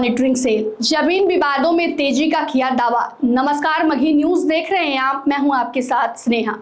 Monitoring cell जमीन विवादों में तेजी का किया दावा। नमस्कार, मघी न्यूज देख रहे हैं आप, मैं हूं आपके साथ स्नेहा।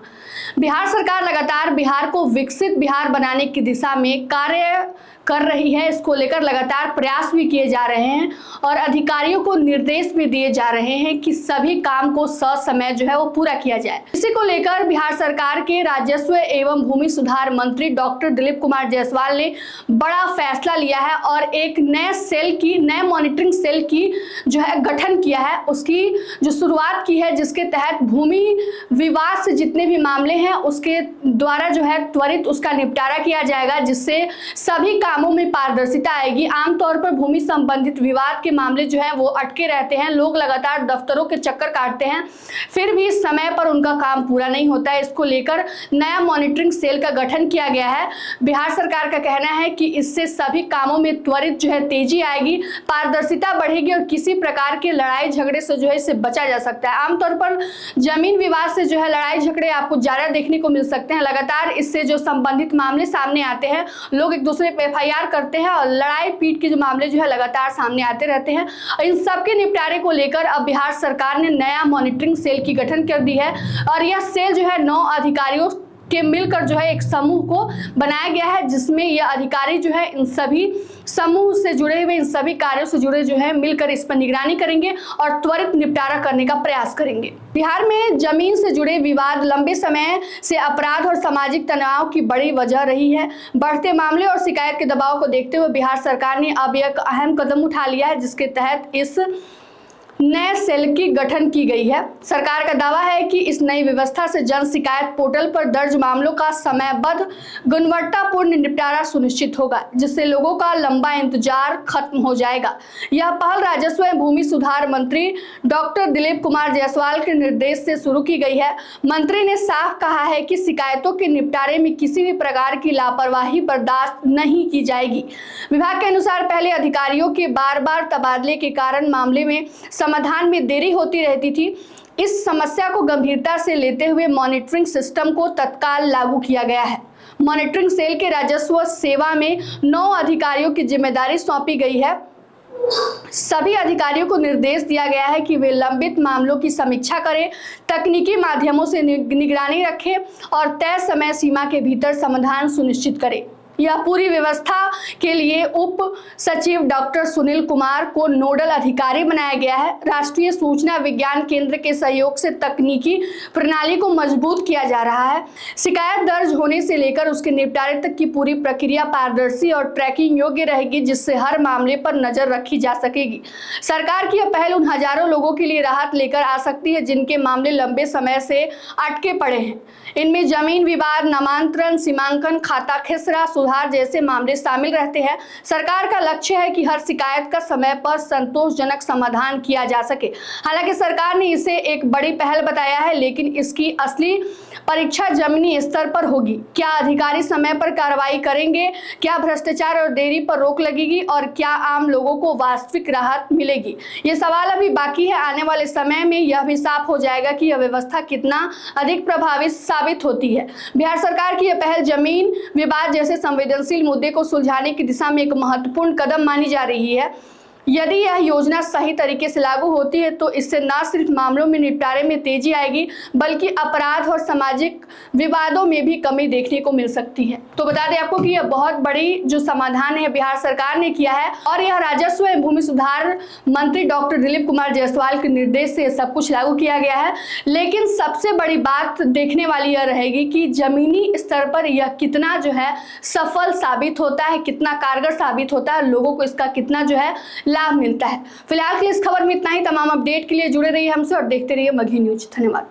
बिहार सरकार लगातार बिहार को विकसित बिहार बनाने की दिशा में कार्य कर रही है। इसको लेकर लगातार प्रयास भी किए जा रहे हैं और अधिकारियों को निर्देश भी दिए जा रहे हैं कि सभी काम को ससमय जो है वो पूरा किया जाए। इसी को लेकर बिहार सरकार के राजस्व एवं भूमि सुधार मंत्री डॉक्टर दिलीप कुमार जायसवाल ने बड़ा फैसला लिया है और एक नए मॉनिटरिंग सेल की जो है गठन किया है। उसकी जो शुरुआत की है, जिसके तहत भूमि विवाद से जितने भी मामले हैं उसके द्वारा जो है त्वरित उसका निपटारा किया जाएगा, जिससे सभी कामों में पारदर्शिता आएगी। आमतौर पर भूमि संबंधित विवाद के मामले जो है वो अटके रहते हैं, लोग लगातार दफ्तरों के चक्कर काटते हैं, फिर भी समय पर उनका काम पूरा नहीं होता है। इसको लेकर नया मॉनिटरिंग सेल का गठन किया गया है। बिहार सरकार का कहना है कि इससे सभी कामों में त्वरित जो है तेजी आएगी, पारदर्शिता बढ़ेगी और किसी प्रकार के लड़ाई झगड़े से जो है इससे बचा जा सकता है। आमतौर पर जमीन विवाद से जो है लड़ाई झगड़े आपको ज्यादा देखने को मिल सकते हैं। लगातार इससे जो संबंधित मामले सामने आते हैं, लोग एक दूसरे पे FIR करते हैं और लड़ाई पीट के जो मामले जो है लगातार सामने आते रहते हैं। इन सब के निपटारे को लेकर अब बिहार सरकार ने नया मॉनिटरिंग सेल की गठन कर दी है और यह सेल जो है 9 अधिकारियों के मिलकर जो है एक समूह को बनाया गया है, जिसमें यह अधिकारी जो है इन सभी समूह से जुड़े हुए इन सभी कार्यों से जुड़े जो है मिलकर इस पर निगरानी करेंगे और त्वरित निपटारा करने का प्रयास करेंगे। बिहार में जमीन से जुड़े विवाद लंबे समय से अपराध और सामाजिक तनाव की बड़ी वजह रही है। बढ़ते मामले और शिकायत के दबाव को देखते हुए बिहार सरकार ने अब एक अहम कदम उठा लिया है, जिसके तहत इस नए सेल की गठन की गई है। सरकार का दावा है कि इस नई व्यवस्था से जन शिकायत पोर्टल पर दर्ज मामलों का समयबद्ध गुणवत्तापूर्ण निपटारा सुनिश्चित होगा, जिससे लोगों का लंबा इंतजार खत्म हो जाएगा। यह पहल राजस्व एवं भूमि सुधार मंत्री डॉक्टर दिलीप कुमार जायसवाल के निर्देश से शुरू की गई है। मंत्री ने साफ कहा है कि शिकायतों के निपटारे में किसी भी प्रकार की लापरवाही बर्दाश्त नहीं की जाएगी। विभाग के अनुसार पहले अधिकारियों के बार-बार तबादले के कारण मामले में समाधान में देरी होती रहती थी। इस समस्या को गंभीरता से लेते हुए मॉनिटरिंग सिस्टम को तत्काल लागू किया गया है। मॉनिटरिंग सेल के राजस्व सेवा में 9 अधिकारियों की जिम्मेदारी सौंपी गई है। सभी अधिकारियों को निर्देश दिया गया है कि वे लंबित मामलों की समीक्षा करें, तकनीकी माध्यमों से निगरानी रखें और तय समय सीमा के भीतर समाधान सुनिश्चित करें। यह पूरी व्यवस्था के लिए उप सचिव डॉक्टर सुनील कुमार को नोडल अधिकारी बनाया गया है। राष्ट्रीय सूचना विज्ञान केंद्र के सहयोग से तकनीकी प्रणाली को मजबूत किया जा रहा है। शिकायत दर्ज होने से लेकर उसके निपटारे तक की पूरी प्रक्रिया पारदर्शी और ट्रैकिंग योग्य रहेगी, जिससे हर मामले पर नजर रखी जा सकेगी। सरकार की यह पहल उन हजारों लोगों के लिए राहत लेकर आ सकती है जिनके मामले लंबे समय से अटके पड़े हैं। इनमें जमीन विवाद, नामांतरण, सीमांकन, खाता खेसरा, सुधार जैसे मामले शामिल रहते हैं। सरकार का लक्ष्य है कि हर शिकायत का समय पर संतोषजनक समाधान किया जा सके। हालांकि सरकार ने इसे एक बड़ी पहल बताया है, लेकिन इसकी असली परीक्षा जमीनी स्तर पर होगी। क्या अधिकारी समय पर कार्रवाई करेंगे, क्या भ्रष्टाचार और देरी पर रोक लगेगी और क्या आम लोगों को वास्तविक राहत मिलेगी, ये सवाल अभी बाकी है। आने वाले समय में यह भी साफ हो जाएगा कि यह व्यवस्था कितना अधिक प्रभावी साबित होती है। बिहार सरकार की यह पहल जमीन विवाद जैसे संवेदनशील मुद्दे को सुलझाने की दिशा में एक महत्वपूर्ण कदम मानी जा रही है। यदि यह योजना सही तरीके से लागू होती है तो इससे न सिर्फ मामलों में निपटारे में तेजी आएगी, बल्कि अपराध और सामाजिक विवादों में भी कमी देखने को मिल सकती है। तो बता दें आपको कि यह बहुत बड़ी जो समाधान है बिहार सरकार ने किया है और यह राजस्व एवं भूमि सुधार मंत्री डॉक्टर दिलीप कुमार जायसवाल के निर्देश से सब कुछ लागू किया गया है। लेकिन सबसे बड़ी बात देखने वाली यह रहेगी कि जमीनी स्तर पर यह कितना जो है सफल साबित होता है, कितना कारगर साबित होता है, लोगों को इसका कितना जो है लाभ मिलता है। फिलहाल के लिए इस खबर में इतना ही। तमाम अपडेट के लिए जुड़े रहिए हमसे और देखते रहिए मघी न्यूज। धन्यवाद।